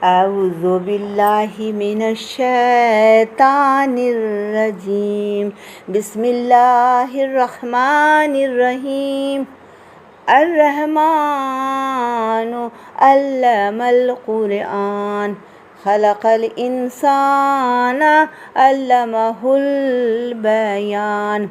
اعوذ باللہ من الشیطان الرجیم بسم اللہ الرحمن الرحیم الرحمن علم القرآن خلق الانسان علمہ البیان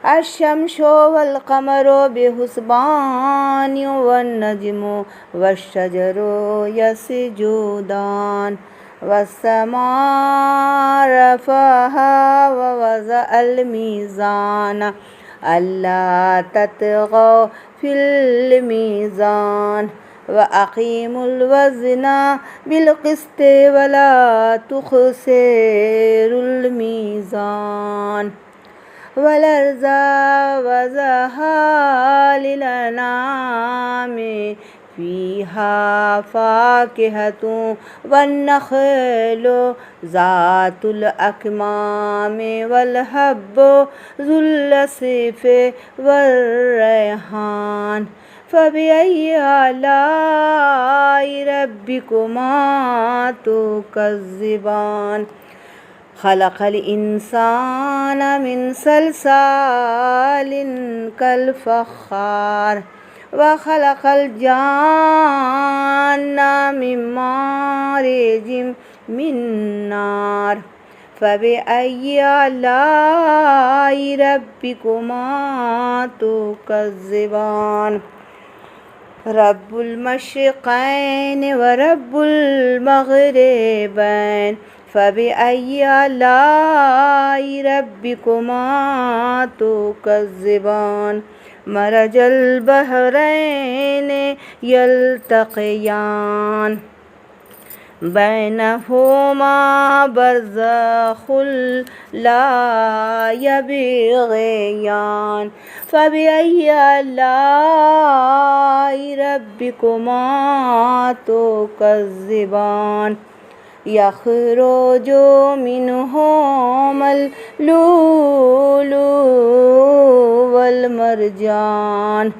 الشمس والقمر بحسبان والنجم والشجر يسجدان والسماء رفعها ووضع الميزان ألا تطغوا في الميزان وأقيموا الوزن بالقسط ولا تخسروا الميزان والأرض وضعها للأنعام فيها فاكهة والنخل ذات الأكمام والحب ذو العصف والريحان فبأي آلاء ربكما تكذبان خلق الإنسان من صلصال كالفخار وخلق الجان من مارج من نار فبأي آلاء ربكما تكذبان رب المشرقين ورب المغربين فبأي آلاء ربكما تكذبان مرج البحرين يلتقيان بينهما برزخ لا يبغيان فبأي آلاء ربكما تكذبان يخرج منهما اللؤلؤ والمرجان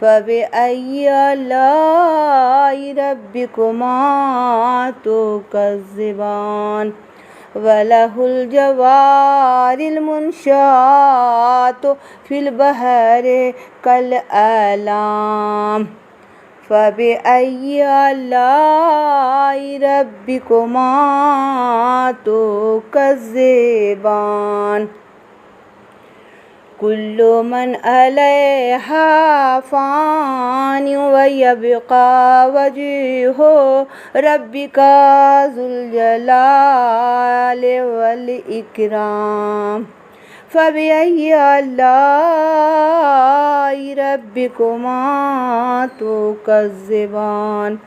فبأي آلاء ربكما تكذبان وله الجوار المنشآت في البحر كالأعلام فبأي آلاء ربكما تكذبان كل من عليها فان ويبقى وجه ربك ذو الجلال والإكرام فبأي آلاء ربكما تكذبان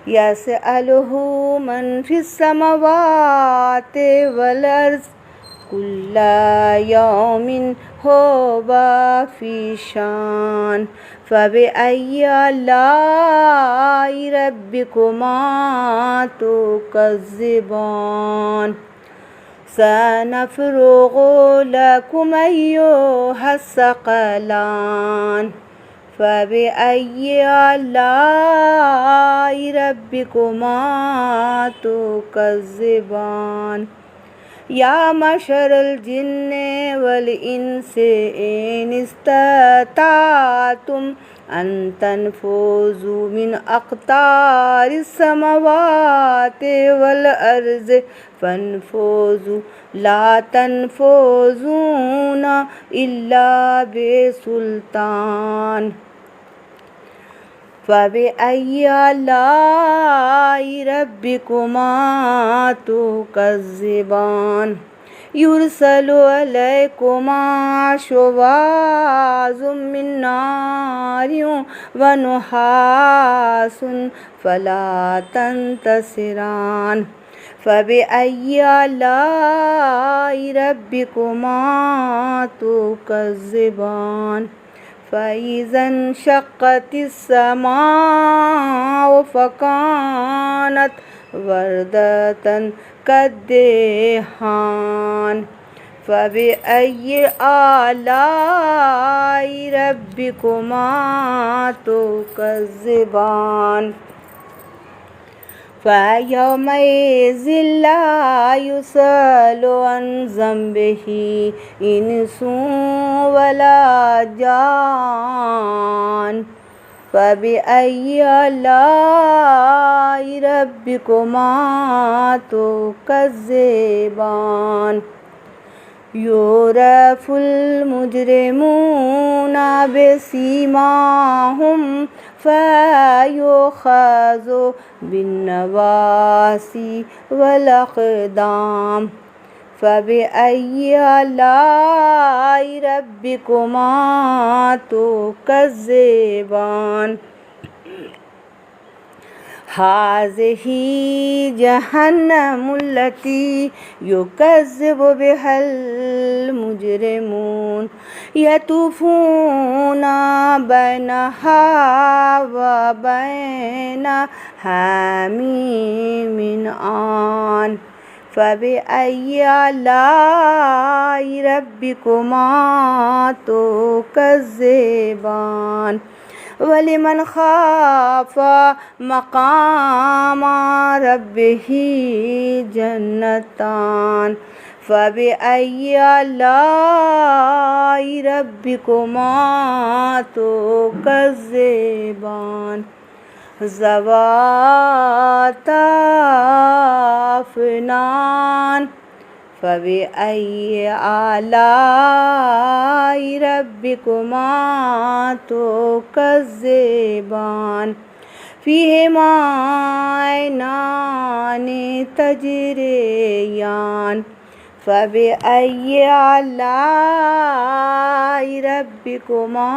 يسأله من في السماوات والأرض كل يوم هو في شان فبأي آلاء ربكما تكذبان سنفرغ لكم أيها الثقلان فبأي آلاء ربكما تكذبان يا معشر الجن والإنس إن استطعتم أن تنفذوا من أقطار السماوات والأرض فانفذوا لا تنفذون إلا بسلطان فبأي آلاء ربكما تكذبان يرسل عليكما شواظ من نار ونحاس فلا تنتصران فبأي آلاء ربكما تكذبان فإذا انشقت السماء فكانت وردة كالدهان فبأي آلاء ربكما تكذبان فيومئذ لا يسأل عن ذنبه إنس ولا جان فبأي آلاء ربكما تكذبان يعرف المجرمون بسيماهم فيؤخذ بالنواصي والأقدام فبأي آلاء ربكما تكذبان هذه جهنم التي يكذب بها المجرمون يطوفون بينها وبين حميم آن فبأي آلاء ربكما تكذبان ولمن خاف مقام ربه جنتان فبأي آلاء ربكما تكذبان ذواتا أفنان فبأي آلاء ربكما تكذبان فيهما عينان تجريان فبأي آلاء ربكما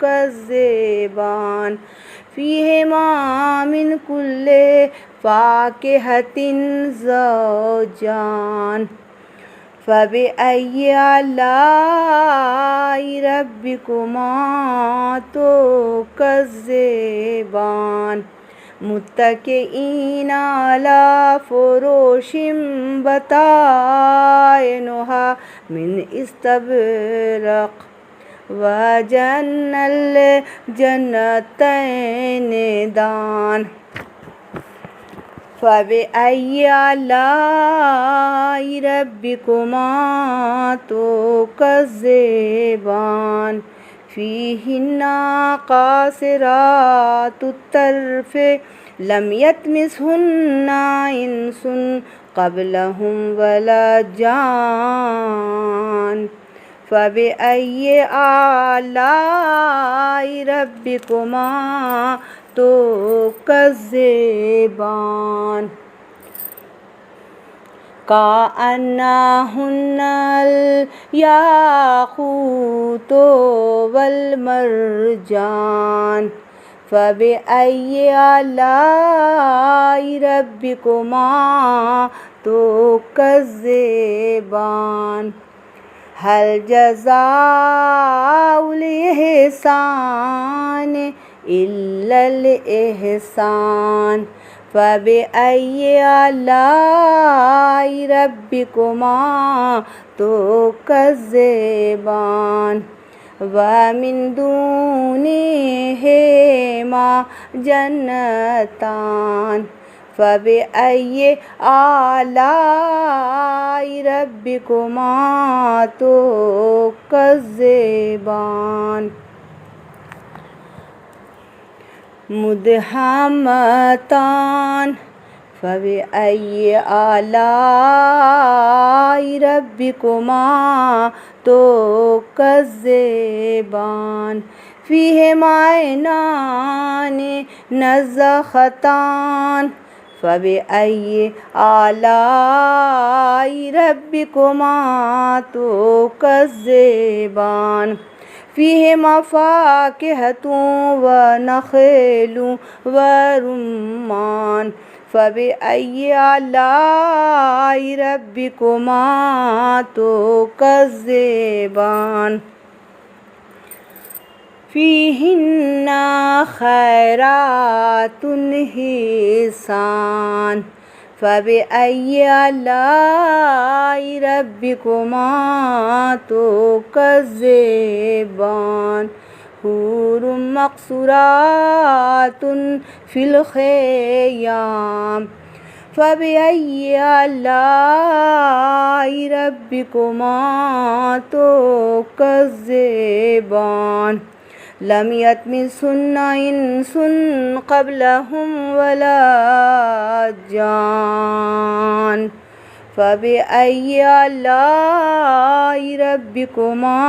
تكذبان فيهما من كل فاكهة زوجان فبأي آلاء ربكما تكذبان متكئين على فروش بطائنها من استبرق وجنى الجنتين دان فبأي آلاء ربكما تكذبان فيهن قاصرات الطرف لم يطمثهن إنس قبلهم ولا جان فبأي آلاء ربكما تكذبان كأنهن الياقوت والمرجان فبأي آلاء ربكما تكذبان هل جزاء الإحسان إلا الإحسان فبأي آلاء ربكما تكذبان ومن دونهما جنتان فبأي آلاء ربكما تكذبان مدهامتان فبأي آلاء ربكما تكذبان فيهما عينان نضاختان فبأي آلاء ربكما تكذبان فيهما فاكهة ونخيل ورمان فبأي آلاء ربكما تكذبان فيهن خيرات حسان فبأي آلاء ربكما تكذبان حور مقصورات فی الخیام فبأي آلاء ربكما تكذبان لم يطمثهن إنس قبلهم ولا جان فبأي آلاء ربكما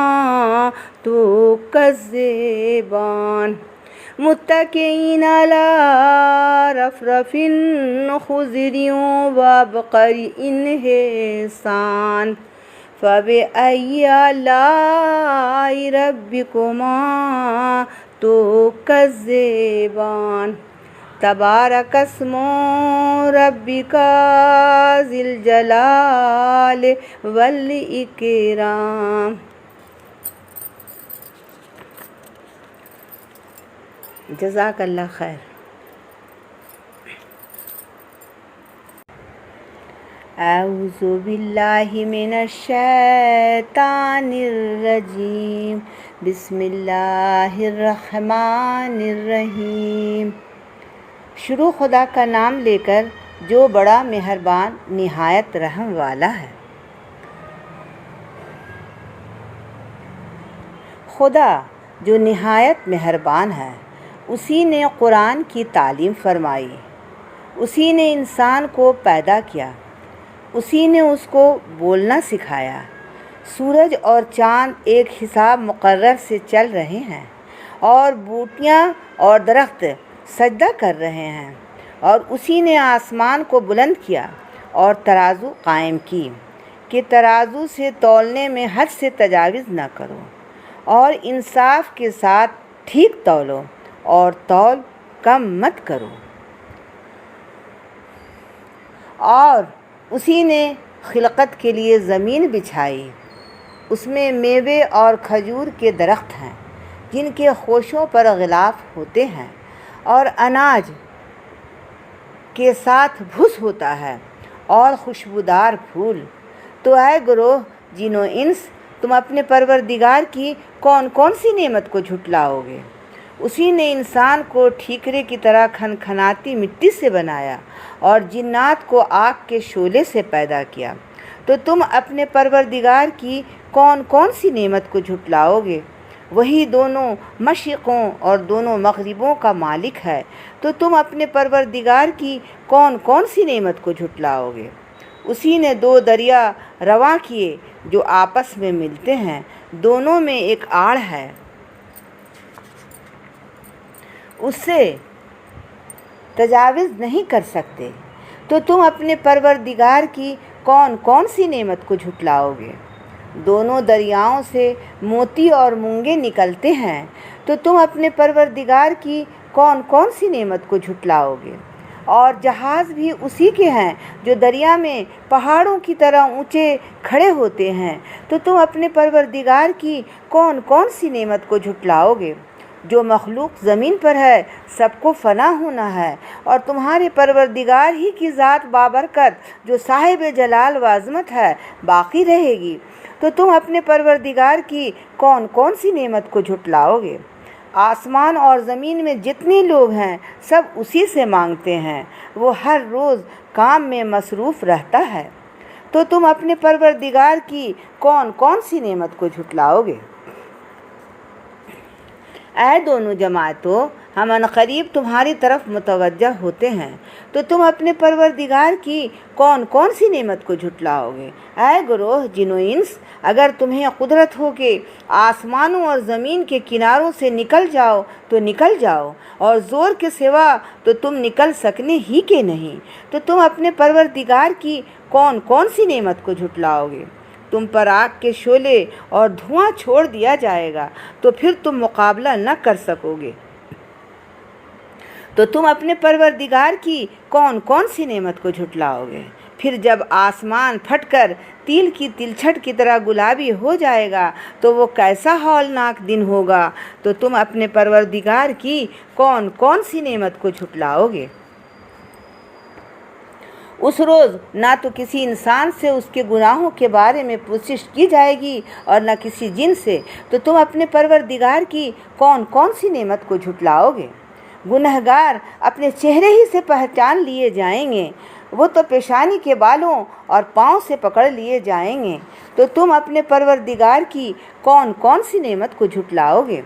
تكذبان متكئين على رفرف خضر وعبقري حسان فبأي آلاء ربكما تكذبان تبارك اسم ربك ذي الجلال والإكرام. جزاک اللہ خیر. اعوذ باللہ من الشیطان الرجیم بسم اللہ الرحمن الرحیم. شروع خدا کا نام لے کر جو بڑا مہربان نہایت رحم والا ہے. خدا جو نہایت مہربان ہے اسی نے قرآن کی تعلیم فرمائی، اسی نے انسان کو پیدا کیا، اسی نے اس کو بولنا سکھایا. سورج اور چاند ایک حساب مقرر سے چل رہے ہیں اور بوٹیاں اور درخت سجدہ کر رہے ہیں، اور اسی نے آسمان کو بلند کیا اور ترازو قائم کی کہ ترازو سے تولنے میں حد سے تجاوز نہ کرو اور انصاف کے ساتھ ٹھیک تولو اور تول کم مت کرو. اور اسی نے خلقت کے لیے زمین بچھائی، اس میں میوے اور کھجور کے درخت ہیں جن کے خوشوں پر غلاف ہوتے ہیں اور اناج کے ساتھ بھس ہوتا ہے اور خوشبودار پھول. تو اے گروہ جن و انس، تم اپنے پروردگار کی کون کون سی نعمت کو جھٹلاؤ گے؟ اسی نے انسان کو ٹھیکرے کی طرح کھنکھناتی مٹی سے بنایا اور جنات کو آگ کے شعلے سے پیدا کیا. تو تم اپنے پروردگار کی کون کون سی نعمت کو جھٹلاؤ گے؟ وہی دونوں مشرقوں اور دونوں مغربوں کا مالک ہے. تو تم اپنے پروردگار کی کون کون سی نعمت کو جھٹلاؤ گے؟ اسی نے دو دریا رواں کیے جو آپس میں ملتے ہیں، دونوں میں ایک آڑ ہے، اس سے تجاوز نہیں کر سکتے. تو تم اپنے پروردگار کی کون کون سی نعمت کو جھٹلاؤ گے؟ دونوں دریاؤں سے موتی اور مونگے نکلتے ہیں. تو تم اپنے پروردگار کی کون کون سی نعمت کو جھٹلاؤ گے؟ اور جہاز بھی اسی کے ہیں جو دریا میں پہاڑوں کی طرح اونچے کھڑے ہوتے ہیں. تو تم اپنے پروردگار کی کون کون سی نعمت کو جھٹلاؤ گے؟ جو مخلوق زمین پر ہے سب کو فنا ہونا ہے، اور تمہارے پروردگار ہی کی ذات بابرکت جو صاحب جلال و عظمت ہے باقی رہے گی. تو تم اپنے پروردگار کی کون کون سی نعمت کو جھٹلاؤ گے؟ آسمان اور زمین میں جتنے لوگ ہیں سب اسی سے مانگتے ہیں، وہ ہر روز کام میں مصروف رہتا ہے. تو تم اپنے پروردگار کی کون کون سی نعمت کو جھٹلاؤ گے؟ اے دونوں جماعتوں، ہم عنقریب تمہاری طرف متوجہ ہوتے ہیں. تو تم اپنے پروردگار کی کون کون سی نعمت کو جھٹلاؤ گے؟ اے گروہ جن و انس، اگر تمہیں قدرت ہو کہ آسمانوں اور زمین کے کناروں سے نکل جاؤ تو نکل جاؤ، اور زور کے سوا تو تم نکل سکنے ہی کے نہیں. تو تم اپنے پروردگار کی کون کون سی نعمت کو جھٹلاؤ گے؟ تم پر آگ کے شعلے اور دھواں چھوڑ دیا جائے گا تو پھر تم مقابلہ نہ کر سکو گے. تو تم اپنے پروردگار کی کون کون سی نعمت کو جھٹلاؤ گے؟ پھر جب آسمان پھٹ کر تیل کی تلچھٹ کی طرح گلابی ہو جائے گا تو وہ کیسا ہولناک دن ہوگا. تو تم اپنے پروردگار کی کون کون سی نعمت کو جھٹلاؤ گے؟ اس روز نہ تو کسی انسان سے اس کے گناہوں کے بارے میں پوچھش کی جائے گی اور نہ کسی جن سے، تو تم اپنے پروردگار کی کون کون سی نعمت کو جھٹلاؤ گے؟ گنہگار اپنے چہرے ہی سے پہچان لیے جائیں گے، وہ تو پیشانی کے بالوں اور پاؤں سے پکڑ لیے جائیں گے، تو تم اپنے پروردگار کی کون کون سی نعمت کو جھٹلاؤ گے؟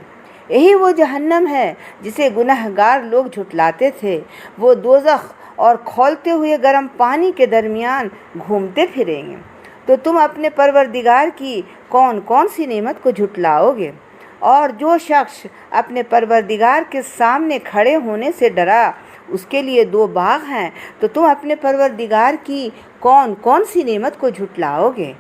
یہی وہ جہنم ہے جسے گنہگار لوگ جھٹلاتے تھے، وہ دوزخ اور کھولتے ہوئے گرم پانی کے درمیان گھومتے پھریں گے، تو تم اپنے پروردگار کی کون کون سی نعمت کو جھٹلاؤ گے؟ اور جو شخص اپنے پروردگار کے سامنے کھڑے ہونے سے ڈرا، اس کے لیے 2 باغ ہیں، تو تم اپنے پروردگار کی کون کون سی نعمت کو جھٹلاؤ گے؟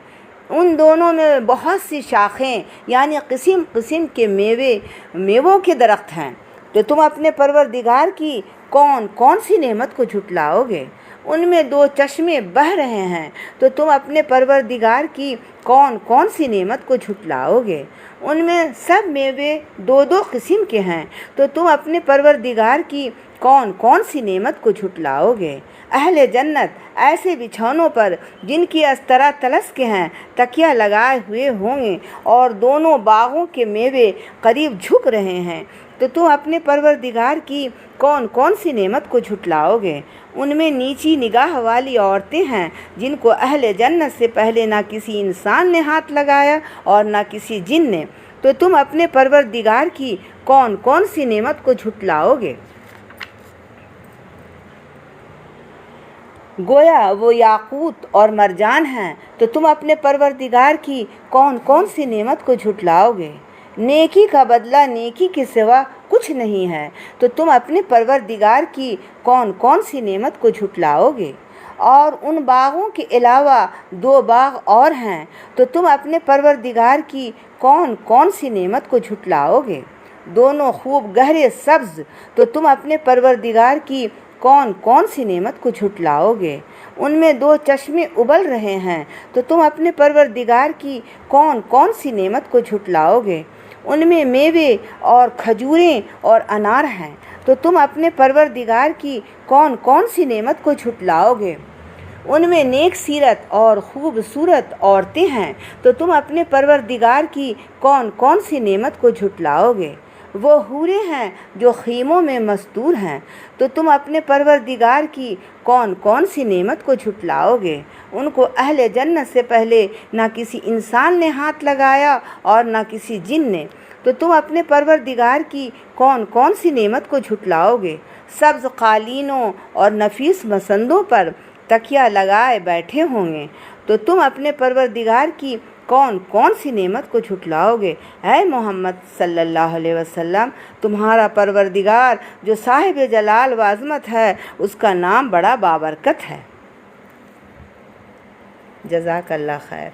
ان دونوں میں بہت سی شاخیں یعنی قسم قسم کے میووں کے درخت ہیں، تو تم اپنے پروردگار کی کون کون سی نعمت کو جھٹلاؤ گے؟ ان میں 2 چشمے بہہ رہے ہیں، تو تم اپنے پروردگار کی کون کون سی نعمت کو جھٹلاؤ گے؟ ان میں سب میوے 2 قسم کے ہیں، تو تم اپنے پروردگار کی کون کون سی نعمت کو جھٹلاؤ گے؟ اہل جنت ایسے بچھونوں پر جن کی استرا تلس کے ہیں تکیہ لگائے ہوئے ہوں گے، اور دونوں باغوں کے میوے قریب جھک رہے ہیں، تو تم اپنے پروردگار کی کون کون سی نعمت کو جھٹلاؤ گے؟ ان میں نیچی نگاہ والی عورتیں ہیں جن کو اہل جنت سے پہلے نہ کسی انسان نے ہاتھ لگایا اور نہ کسی جن نے، تو تم اپنے پروردگار کی کون کون سی نعمت کو جھٹلاؤ گے؟ گویا وہ یاقوت اور مرجان ہیں، تو تم اپنے پروردگار کی کون کون سی نعمت کو جھٹلاؤ گے؟ نیکی کا بدلہ نیکی کے سوا کچھ نہیں ہے، تو تم اپنے پروردگار کی کون کون سی نعمت کو جھٹلاؤ گے؟ اور ان باغوں کے علاوہ 2 باغ اور ہیں، تو تم اپنے پروردگار کی کون کون سی نعمت کو جھٹلاؤ گے؟ دونوں خوب گہرے سبز، تو تم اپنے پروردگار کی کون کون سی نعمت کو جھٹلاؤ گے؟ ان میں 2 چشمے ابل رہے ہیں، تو تم اپنے پروردگار کی کون کون سی نعمت کو جھٹلاؤ گے؟ ان میں میوے اور کھجوریں اور انار ہیں، تو تم اپنے پروردگار کی کون کون سی نعمت کو جھٹلاؤ گے؟ ان میں نیک سیرت اور خوبصورت عورتیں ہیں، تو تم اپنے پروردگار کی کون کون سی نعمت کو جھٹلاؤ گے؟ وہ حوریں ہیں جو خیموں میں مستور ہیں، تو تم اپنے پروردگار کی کون کون سی نعمت کو جھٹلاؤ گے؟ ان کو اہل جنت سے پہلے نہ کسی انسان نے ہاتھ لگایا اور نہ کسی جن نے، تو تم اپنے پروردگار کی کون کون سی نعمت کو جھٹلاؤ گے؟ سبز قالینوں اور نفیس مسندوں پر تکیہ لگائے بیٹھے ہوں گے، تو تم اپنے پروردگار کی کون کون سی نعمت کو جھٹلاؤ گے؟ اے محمد صلی اللہ علیہ وسلم، تمہارا پروردگار جو صاحب جلال و عظمت ہے، اس کا نام بڑا بابرکت ہے۔ جزاک اللہ خیر۔